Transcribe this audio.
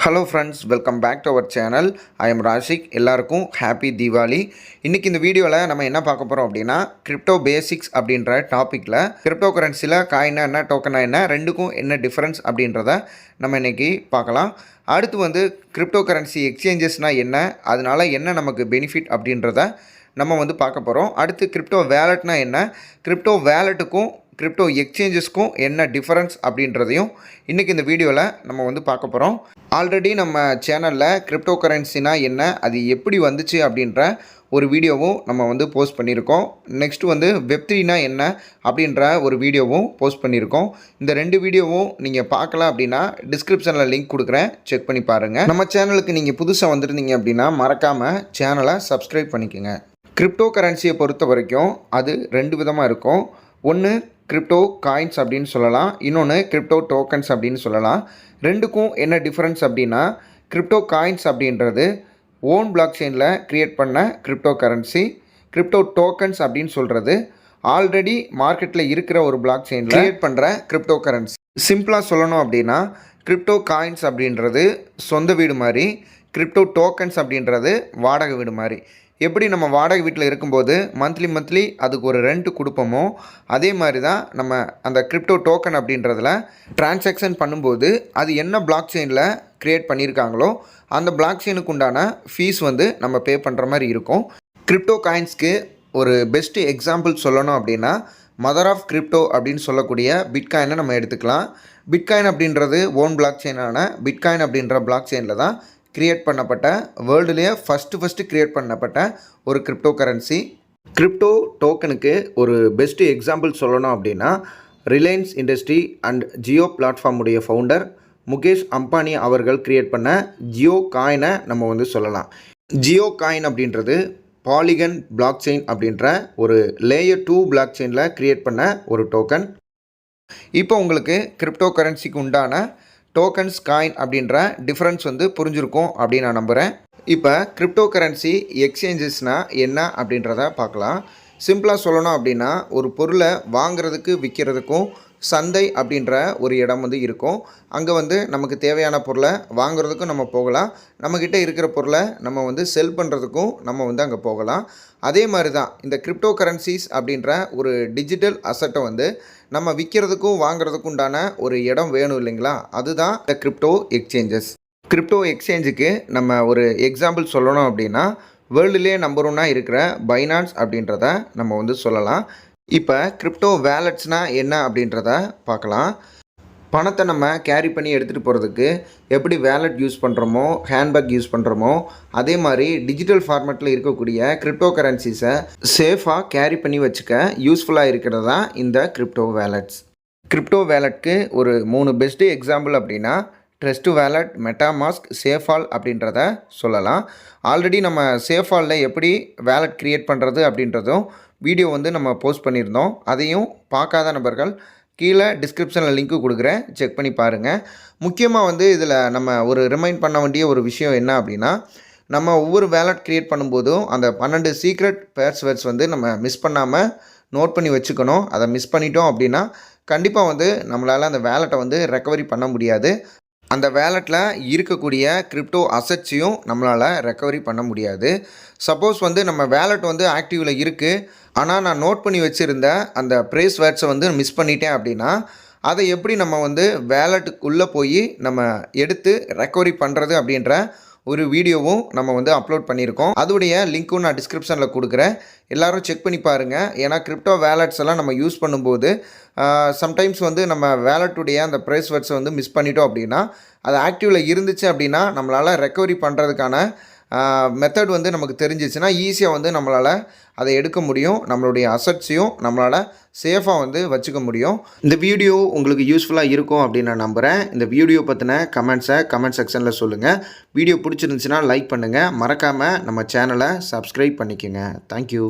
Hello friends, welcome back to our channel. I am Rashik. எல்லாருக்கும் happy Deepavali. இன்றைக்கி இந்த வீடியோவில் நம்ம என்ன பார்க்க போகிறோம் அப்படின்னா, கிரிப்டோ பேசிக்ஸ் அப்படின்ற டாப்பிக்கில் கிரிப்டோ கரன்சியில் காயினா என்ன, டோக்கனா என்ன, ரெண்டுக்கும் என்ன டிஃப்ரென்ஸ் அப்படின்றத நம்ம இன்றைக்கி பார்க்கலாம். அடுத்து கிரிப்டோ கரன்சி எக்ஸ்சேஞ்சஸ்னால் என்ன, அதனால் என்ன நமக்கு பெனிஃபிட் அப்படின்றத நம்ம பார்க்க போகிறோம். அடுத்து கிரிப்டோ வேலட்னா என்ன, கிரிப்டோ வேலட்டுக்கும் கிரிப்டோ எக்ஸ்சேஞ்சஸ்க்கும் என்ன டிஃபரன்ஸ் அப்படின்றதையும் இன்றைக்கி இந்த வீடியோவில் நம்ம பார்க்க போகிறோம். ஆல்ரெடி நம்ம சேனலில் கிரிப்டோ கரன்சினா என்ன, அது எப்படி வந்துச்சு அப்படின்ற ஒரு வீடியோவும் நம்ம போஸ்ட் பண்ணியிருக்கோம். நெக்ஸ்ட்டு வெப்3னா என்ன அப்படின்ற ஒரு வீடியோவும் போஸ்ட் பண்ணியிருக்கோம். இந்த ரெண்டு வீடியோவும் நீங்கள் பார்க்கலாம் அப்படின்னா டிஸ்கிரிப்ஷனில் லிங்க் கொடுக்குறேன், செக் பண்ணி பாருங்கள். நம்ம சேனலுக்கு நீங்கள் புதுசாக வந்துருந்தீங்க அப்படின்னா மறக்காமல் சேனலை சப்ஸ்கிரைப் பண்ணிக்கோங்க. கிரிப்டோ கரன்சியை பொறுத்த வரைக்கும் அது ரெண்டு விதமாக இருக்கும். ஒன்று கிரிப்டோ காயின்ஸ் அப்படின்னு சொல்லலாம், இன்னொன்று கிரிப்டோ டோக்கன்ஸ் அப்படின்னு சொல்லலாம். ரெண்டுக்கும் என்ன டிஃப்ரென்ஸ் அப்படின்னா, கிரிப்டோ காயின்ஸ் அப்படின்றது ஓன் பிளாக் செயினில் க்ரியேட் பண்ண கிரிப்டோ கரன்சி. கிரிப்டோ டோக்கன்ஸ் அப்படின்னு சொல்கிறது ஆல்ரெடி மார்க்கெட்டில் இருக்கிற ஒரு பிளாக் செயினில் க்ரியேட் பண்ணுற கிரிப்டோ கரன்சி. சிம்பிளாக சொல்லணும் அப்படின்னா, கிரிப்டோ காயின்ஸ் அப்படின்றது சொந்த வீடு மாதிரி, கிரிப்டோ டோக்கன்ஸ் அப்படின்றது வாடகை வீடு மாதிரி. எப்படி நம்ம வாடகை வீட்டில் இருக்கும்போது மந்த்லி அதுக்கு ஒரு ரெண்ட் கொடுப்போமோ, அதே மாதிரி தான் நம்ம அந்த கிரிப்டோ டோக்கன் அப்படின்றதில் டிரான்சாக்ஷன் பண்ணும்போது அது என்ன பிளாக் செயினில் க்ரியேட் பண்ணியிருக்காங்களோ அந்த பிளாக் செயினுக்கு உண்டான ஃபீஸ் நம்ம பே பண்ணுற மாதிரி இருக்கும். கிரிப்டோ காயின்ஸ்க்கு ஒரு பெஸ்ட்டு எக்ஸாம்பிள் சொல்லணும் அப்படின்னா, மதர் ஆஃப் கிரிப்டோ அப்படின்னு சொல்லக்கூடிய பிட்காயினை நம்ம எடுத்துக்கலாம். பிட்காயின் அப்படின்றது ஓன் பிளாக் செயினான பிட்காயின் அப்படின்ற பிளாக் செயினில் தான் க்ரியேட் பண்ணப்பட்ட, வேர்ல்டுலேயே ஃபஸ்ட்டு க்ரியேட் பண்ணப்பட்ட ஒரு கிரிப்டோ கரன்சி. கிரிப்டோ டோக்கனுக்கு ஒரு பெஸ்ட்டு எக்ஸாம்பிள் சொல்லணும் அப்படின்னா, ரிலையன்ஸ் இண்டஸ்ட்ரி அண்ட் ஜியோ பிளாட்ஃபார்முடைய ஃபவுண்டர் முகேஷ் அம்பானி அவர்கள் க்ரியேட் பண்ண ஜியோ காயினை நம்ம சொல்லலாம். ஜியோ காயின் அப்படின்றது பாலிகன் பிளாக் செயின் அப்படின்ற ஒரு லேயர் 2 பிளாக் செயினில் க்ரியேட் பண்ண ஒரு டோக்கன். இப்போ உங்களுக்கு கிரிப்டோ கரன்சிக்கு உண்டான டோக்கன்ஸ் காயின் அப்படின்ற டிஃப்ரென்ஸ் புரிஞ்சிருக்கும் அப்படின்னு நான் நம்புகிறேன். இப்போ கிரிப்டோ கரன்சி எக்ஸ்சேஞ்சஸ்னால் என்ன அப்படின்றத பார்க்கலாம். சிம்பிளாக சொல்லணும் அப்படின்னா, ஒரு பொருளை வாங்கிறதுக்கு விற்கிறதுக்கும் சந்தை அப்படின்ற ஒரு இடம் இருக்கும். அங்கே நமக்கு தேவையான பொருளை வாங்குறதுக்கும் நம்ம போகலாம், நம்மக்கிட்ட இருக்கிற பொருளை நம்ம செல் பண்ணுறதுக்கும் நம்ம அங்கே போகலாம். அதே மாதிரி தான் இந்த கிரிப்டோ கரன்சிஸ் அப்படின்ற ஒரு டிஜிட்டல் அசட்டை நம்ம விற்கிறதுக்கும் வாங்குறதுக்கும் உண்டான ஒரு இடம் வேணும் இல்லைங்களா, அதுதான் இந்த கிரிப்டோ எக்ஸ்சேஞ்சஸ். கிரிப்டோ எக்ஸ்சேஞ்சுக்கு நம்ம ஒரு எக்ஸாம்பிள் சொல்லணும் அப்படின்னா, வேர்ல்டுலேயே நம்பர் 1 இருக்கிற பைனான்ஸ் அப்படின்றத நம்ம சொல்லலாம். இப்போ கிரிப்டோ வேலட்ஸ்னால் என்ன அப்படின்றத பார்க்கலாம். பணத்தை நம்ம கேரி பண்ணி எடுத்துகிட்டு போகிறதுக்கு எப்படி வேலட் யூஸ் பண்ணுறோமோ, ஹேண்ட்பேக் யூஸ் பண்ணுறோமோ, அதே மாதிரி டிஜிட்டல் ஃபார்மேட்டில் இருக்கக்கூடிய கிரிப்டோ கரன்சிஸை சேஃபாக கேரி பண்ணி வச்சுக்க யூஸ்ஃபுல்லாக இருக்கிறது தான் இந்த கிரிப்டோ வேலட்ஸ். கிரிப்டோ வேலட்க்கு ஒரு 3 பெஸ்ட்டு எக்ஸாம்பிள் அப்படின்னா, ட்ரஸ்ட் வேலட், மெட்டாமாஸ்க், சேஃபால் அப்படின்றத சொல்லலாம். ஆல்ரெடி நம்ம சேஃபாலில் எப்படி வேலட் க்ரியேட் பண்ணுறது அப்படின்றதும் வீடியோ நம்ம போஸ்ட் பண்ணியிருந்தோம். அதையும் பார்க்காத நபர்கள் கீழே டிஸ்கிரிப்ஷனில் லிங்க்கு கொடுக்குறேன், செக் பண்ணி பாருங்கள். முக்கியமாக இதில் நம்ம ஒரு ரிமைண்ட் பண்ண வேண்டிய ஒரு விஷயம் என்ன அப்படின்னா, நம்ம ஒவ்வொரு வேலட் க்ரியேட் பண்ணும்போதும் அந்த 12 சீக்ரெட் பேர்ஸ்வேர்ட்ஸ் நம்ம மிஸ் பண்ணாமல் நோட் பண்ணி வச்சுக்கணும். அதை மிஸ் பண்ணிட்டோம் அப்படின்னா கண்டிப்பாக நம்மளால் அந்த வேலட்டை ரெக்கவரி பண்ண முடியாது. அந்த வேலட்டில் இருக்கக்கூடிய கிரிப்டோ அசட்ஸையும் நம்மளால் ரெக்கவரி பண்ண முடியாது. சப்போஸ் நம்ம வேலட் ஆக்டிவில் இருக்குது, ஆனால் நான் நோட் பண்ணி வச்சுருந்த அந்த ப்ரைஸ் வேர்ட்ஸை மிஸ் பண்ணிட்டேன் அப்படின்னா, அதை எப்படி நம்ம வேலட்டுக்குள்ளே போய் நம்ம எடுத்து ரெக்கவரி பண்ணுறது அப்படின்ற ஒரு வீடியோவும் நம்ம அப்லோட் பண்ணியிருக்கோம். அதோடைய லிங்க்கும் நான் டிஸ்கிரிப்ஷனில் கொடுக்குறேன், எல்லோரும் செக் பண்ணி பாருங்கள். ஏன்னா கிரிப்டோ வேலட்ஸ் எல்லாம் நம்ம யூஸ் பண்ணும்போது சம்டைம்ஸ் நம்ம வேலட்டுடைய அந்த ப்ரைஸ் வேர்ட்ஸை மிஸ் பண்ணிட்டோம் அப்படின்னா, அது ஆக்டிவில் இருந்துச்சு அப்படின்னா நம்மளால் ரெக்கவரி பண்ணுறதுக்கான மெத்தட் நமக்கு தெரிஞ்சிச்சுன்னா ஈஸியாக நம்மளால் அதை எடுக்க முடியும். நம்மளுடைய அசட்ஸையும் நம்மளால் சேஃபாக வச்சுக்க முடியும். இந்த வீடியோ உங்களுக்கு யூஸ்ஃபுல்லாக இருக்கும் அப்படின்னு நான் நம்புகிறேன். இந்த வீடியோ பற்றின கமெண்ட்ஸை கமெண்ட் செக்ஷனில் சொல்லுங்கள். வீடியோ பிடிச்சிருந்துச்சுன்னா லைக் பண்ணுங்கள், மறக்காமல் நம்ம சேனலை சப்ஸ்கிரைப் பண்ணிக்கோங்க. தேங்க்யூ.